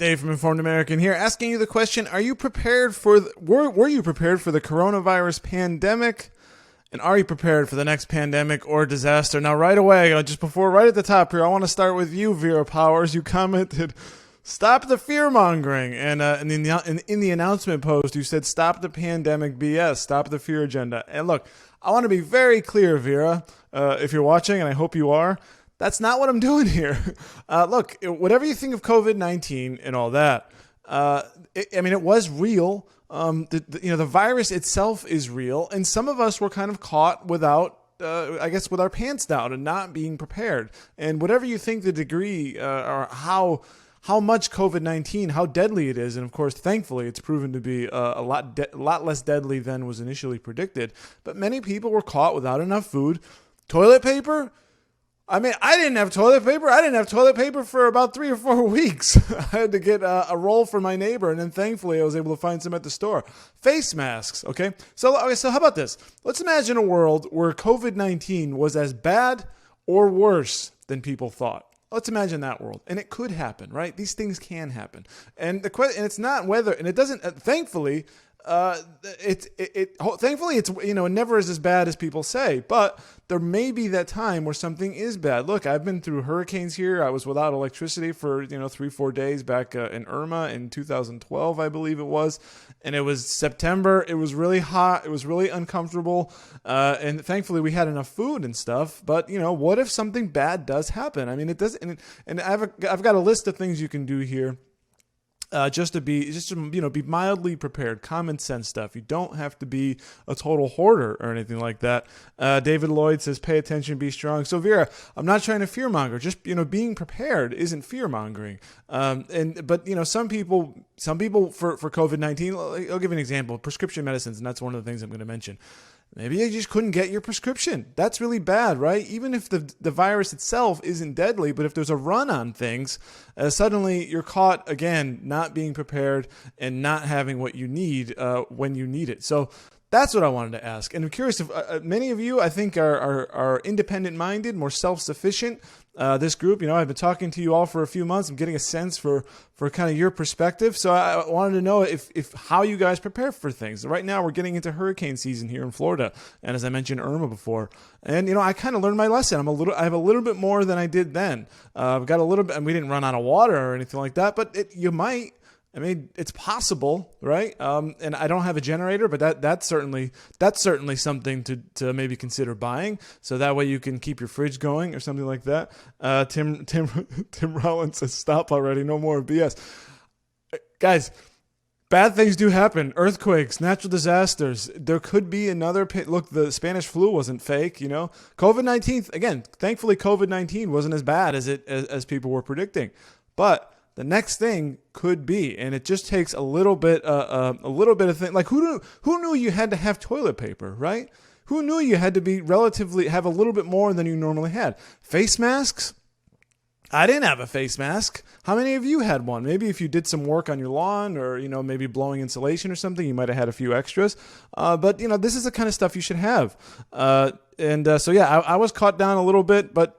Dave from Informed American here, asking you the question: are you prepared for? Were you prepared for the coronavirus pandemic? And are you prepared for the next pandemic or disaster? Now, right away, right at the top here, I want to start with you, Vera Powers. You commented, "Stop the fear mongering," and in the announcement post, you said, "Stop the pandemic BS, stop the fear agenda." And look, I want to be very clear, Vera, if you're watching, and I hope you are. That's not what I'm doing here. Look, whatever you think of COVID-19 and all that, it was real. The virus itself is real, and some of us were kind of caught without, with our pants down and not being prepared. And whatever you think the degree or how much COVID-19, how deadly it is, and of course, thankfully, it's proven to be a lot less deadly than was initially predicted. But many people were caught without enough food, toilet paper. I didn't have toilet paper. I didn't have toilet paper for about 3 or 4 weeks. I had to get a roll for my neighbor, and then thankfully I was able to find some at the store. Face masks, okay? So how about this? Let's imagine a world where COVID-19 was as bad or worse than people thought. Let's imagine that world, and it could happen, right? These things can happen, and it's not whether, and it doesn't. Thankfully, thankfully it's it never is as bad as people say, but there may be that time where something is bad. Look, I've been through hurricanes here. I was without electricity for 3-4 days back in Irma in 2012, I believe it was, and it was September. It was really hot. It was really uncomfortable, and thankfully we had enough food and stuff. But what if something bad does happen? It does, and I've got a list of things you can do here. Just to be mildly prepared, common sense stuff. You don't have to be a total hoarder or anything like that. David Lloyd says, "Pay attention, be strong." So Vera, I'm not trying to fearmonger. Just being prepared isn't fearmongering. But some people for COVID-19. I'll give you an example: prescription medicines, and that's one of the things I'm going to mention. Maybe you just couldn't get your prescription. That's really bad, right? Even if the virus itself isn't deadly, but if there's a run on things, suddenly you're caught, again, not being prepared and not having what you need when you need it. So that's what I wanted to ask. And I'm curious if many of you, I think, are independent-minded, more self-sufficient. This group, I've been talking to you all for a few months. I'm getting a sense for kind of your perspective. So I wanted to know if how you guys prepare for things. Right now, we're getting into hurricane season here in Florida, and as I mentioned, Irma before. And I kind of learned my lesson. I have a little bit more than I did then. I've got a little bit, and we didn't run out of water or anything like that. But you might. It's possible, right? And I don't have a generator, but that's certainly something to maybe consider buying, so that way you can keep your fridge going or something like that. Tim Rollins says, "Stop already, no more BS." Guys, bad things do happen. Earthquakes, natural disasters. There could be another look, the Spanish flu wasn't fake, COVID-19, again, thankfully COVID-19 wasn't as bad as people were predicting. But the next thing could be, and it just takes a little bit of thing. Like who knew you had to have toilet paper, right? Who knew you had to have a little bit more than you normally had? Face masks? I didn't have a face mask. How many of you had one? Maybe if you did some work on your lawn or, maybe blowing insulation or something, you might have had a few extras. But this is the kind of stuff you should have. I was caught down a little bit, but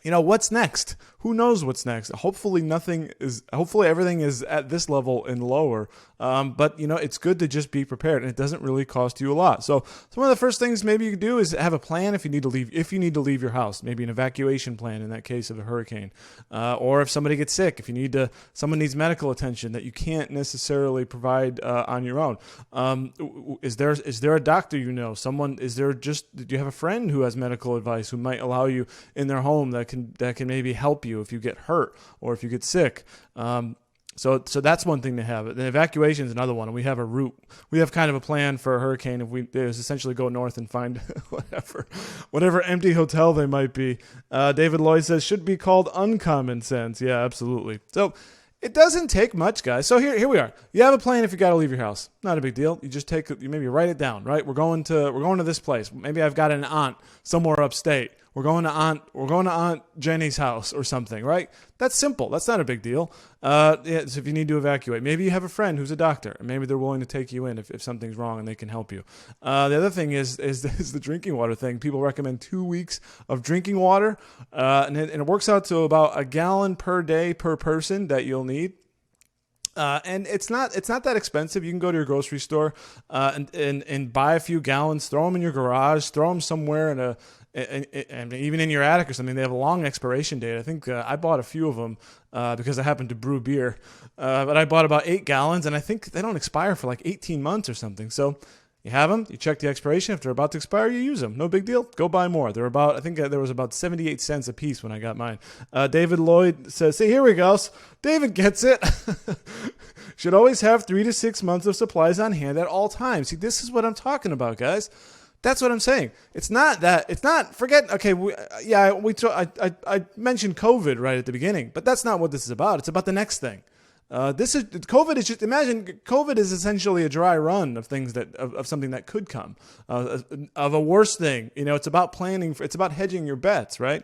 what's next? Who knows what's next? Hopefully everything is at this level and lower. But it's good to just be prepared, and it doesn't really cost you a lot. So one of the first things maybe you could do is have a plan if you need to leave your house, maybe an evacuation plan in that case of a hurricane. Or if somebody gets sick, if someone needs medical attention that you can't necessarily provide on your own. Is there a doctor do you have a friend who has medical advice who might allow you in their home that can maybe help you if you get hurt or if you get sick? So that's one thing to have. The evacuation is another one. And we have a route. We have kind of a plan for a hurricane. If we essentially go north and find whatever empty hotel they might be. David Lloyd says should be called uncommon sense. Yeah, absolutely. So it doesn't take much, guys. So here we are. You have a plan if you got to leave your house. Not a big deal. You just you maybe write it down, right? We're going to this place. Maybe I've got an aunt somewhere upstate. We're going to Aunt Jenny's house or something, right? That's simple. That's not a big deal. Yeah, so if you need to evacuate, maybe you have a friend who's a doctor, and maybe they're willing to take you in if something's wrong and they can help you. The other thing is the drinking water thing. People recommend 2 weeks of drinking water, and it works out to about a gallon per day per person that you'll need. And it's not that expensive. You can go to your grocery store and buy a few gallons, throw them in your garage, throw them somewhere and even in your attic or something. They have a long expiration date. I think I bought a few of them because I happen to brew beer. But I bought about 8 gallons, and I think they don't expire for like 18 months or something. So you have them, you check the expiration. If they're about to expire, you use them. No big deal. Go buy more. I think there was about 78 cents a piece when I got mine. David Lloyd says, see, here we go. David gets it. Should always have 3 to 6 months of supplies on hand at all times. See, this is what I'm talking about, guys. That's what I'm saying. It's not, forget, okay, I mentioned COVID right at the beginning, but that's not what this is about. It's about the next thing. COVID is essentially a dry run of things of something that could come, of a worse thing. It's about planning, it's about hedging your bets, right?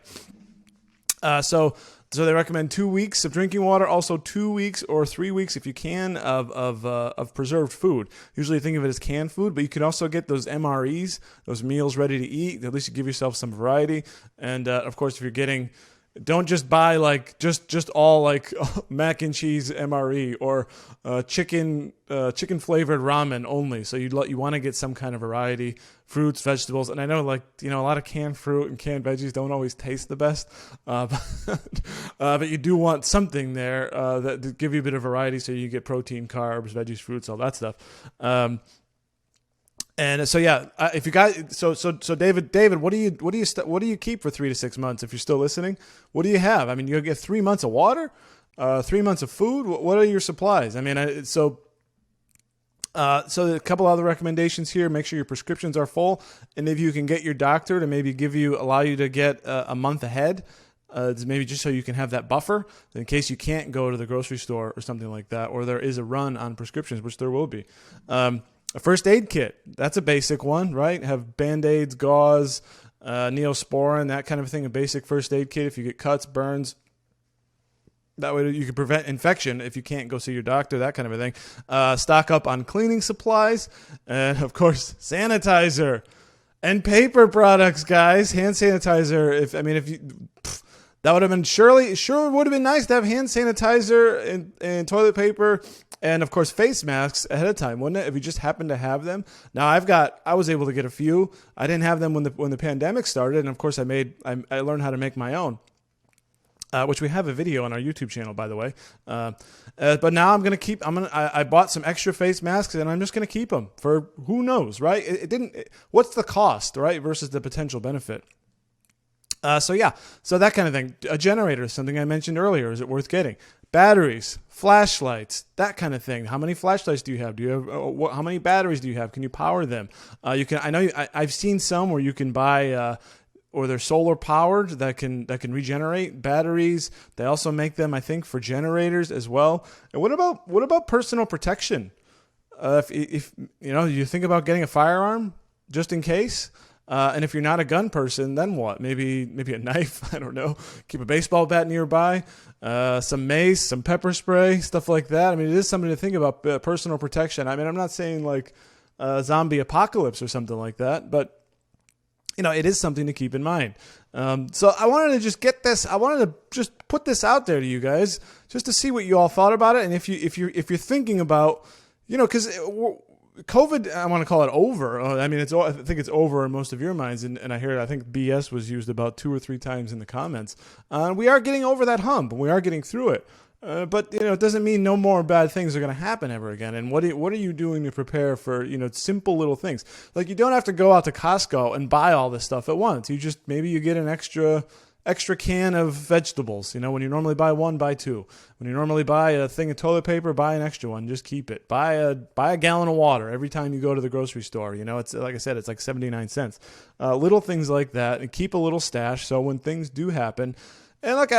So they recommend 2 weeks of drinking water, also 2 weeks or 3 weeks if you can of preserved food. Usually think of it as canned food, but you can also get those MREs, those meals ready to eat. At least you give yourself some variety. And of course, if you're getting, don't just buy like just all like mac and cheese MRE or chicken flavored ramen only. So you want to get some kind of variety, fruits, vegetables, and I know a lot of canned fruit and canned veggies don't always taste the best, but you do want something there that to give you a bit of variety, so you get protein, carbs, veggies, fruits, all that stuff. And so yeah, if you guys, so David, what do you keep for 3 to 6 months? If you're still listening, what do you have? I mean, you get 3 months of water, 3 months of food. What are your supplies? I mean, so a couple other recommendations here. Make sure your prescriptions are full, and if you can get your doctor to maybe allow you to get a month ahead. Maybe just so you can have that buffer in case you can't go to the grocery store or something like that, or there is a run on prescriptions, which there will be. A first aid kit, that's a basic one, right? Have Band-Aids, gauze, Neosporin, that kind of thing, a basic first aid kit if you get cuts, burns. That way you can prevent infection if you can't go see your doctor, that kind of a thing. Stock up on cleaning supplies, and of course, sanitizer and paper products, guys. Hand sanitizer, that would have been sure would have been nice to have hand sanitizer and toilet paper and of course face masks ahead of time, wouldn't it? If you just happen to have them. Now I was able to get a few. I didn't have them when the pandemic started, and of course I learned how to make my own. Which we have a video on our YouTube channel, by the way. But now I bought some extra face masks, and I'm just going to keep them for who knows, right? What's the cost, right? Versus the potential benefit. So that kind of thing. A generator is something I mentioned earlier. Is it worth getting? Batteries, flashlights, that kind of thing. How many flashlights do you have? How many batteries do you have? Can you power them? I've seen some where you can buy, or they're solar powered that can regenerate batteries. They also make them, I think, for generators as well. And what about personal protection? If you think about getting a firearm just in case. And if you're not a gun person, then what? Maybe a knife. I don't know. Keep a baseball bat nearby, some mace, some pepper spray, stuff like that. I mean, it is something to think about, personal protection. I mean, I'm not saying like zombie apocalypse or something like that, but it is something to keep in mind. So I wanted to just get this. I wanted to just put this out there to you guys, just to see what you all thought about it, and if you're thinking about, because COVID, I want to call it over. I mean, I think it's over in most of your minds, and I think BS was used about 2 or 3 times in the comments. We are getting over that hump, and we are getting through it. But it doesn't mean no more bad things are going to happen ever again. And what are you doing to prepare for simple little things? Like, you don't have to go out to Costco and buy all this stuff at once. Maybe you get an extra can of vegetables. When you normally buy 1, buy 2. When you normally buy a thing of toilet paper, buy an extra one. Just keep it. Buy a gallon of water every time you go to the grocery store. It's like I said, it's like 79 cents. Little things like that, and keep a little stash so when things do happen. And look,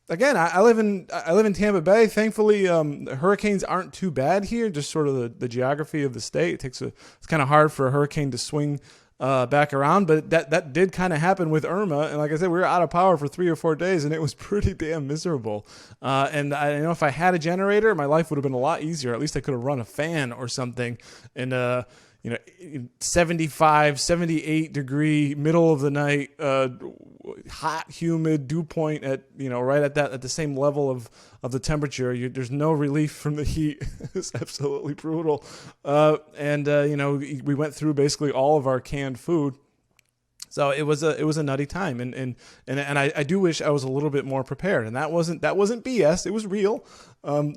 again, I live in Tampa Bay. Thankfully, hurricanes aren't too bad here. Just sort of the geography of the state. It's kind of hard for a hurricane to swing back around, but that did kind of happen with Irma. And like I said, we were out of power for 3 or 4 days, and it was pretty damn miserable. And I know if I had a generator, my life would have been a lot easier. At least I could have run a fan or something. And 75, 78 degree, middle of the night, hot, humid, dew point at, right at the same level of the temperature. There's no relief from the heat. It's absolutely brutal. We went through basically all of our canned food. So it was a nutty time, and I do wish I was a little bit more prepared, and that wasn't BS. It was real.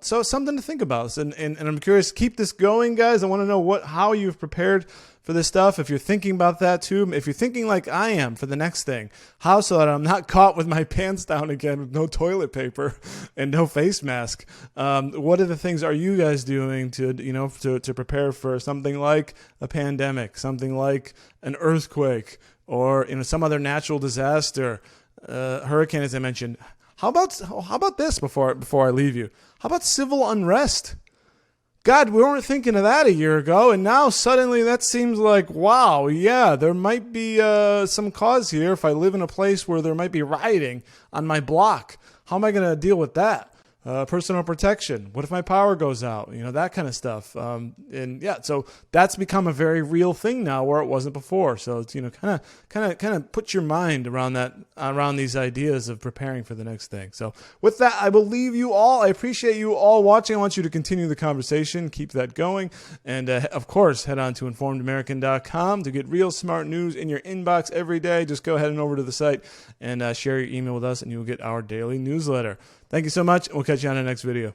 So something to think about, and I'm curious. Keep this going, guys. I want to know how you've prepared for this stuff. If you're thinking about that too, if you're thinking like I am for the next thing, how so that I'm not caught with my pants down again with no toilet paper and no face mask. What are the things are you guys doing to prepare for something like a pandemic, something like an earthquake, or some other natural disaster, hurricane, as I mentioned? How about this before I leave you? How about civil unrest? God, we weren't thinking of that a year ago, and now suddenly that seems like, wow, yeah, there might be some cause here if I live in a place where there might be rioting on my block. How am I going to deal with that? Personal protection. What if my power goes out? That kind of stuff. So that's become a very real thing now where it wasn't before. So it's, kind of put your mind around these ideas of preparing for the next thing. So with that, I will leave you all. I appreciate you all watching. I want you to continue the conversation, keep that going. And of course, head on to informedamerican.com to get real smart news in your inbox every day. Just go ahead and over to the site and share your email with us, and you will get our daily newsletter. Thank you so much, and we'll catch you on the next video.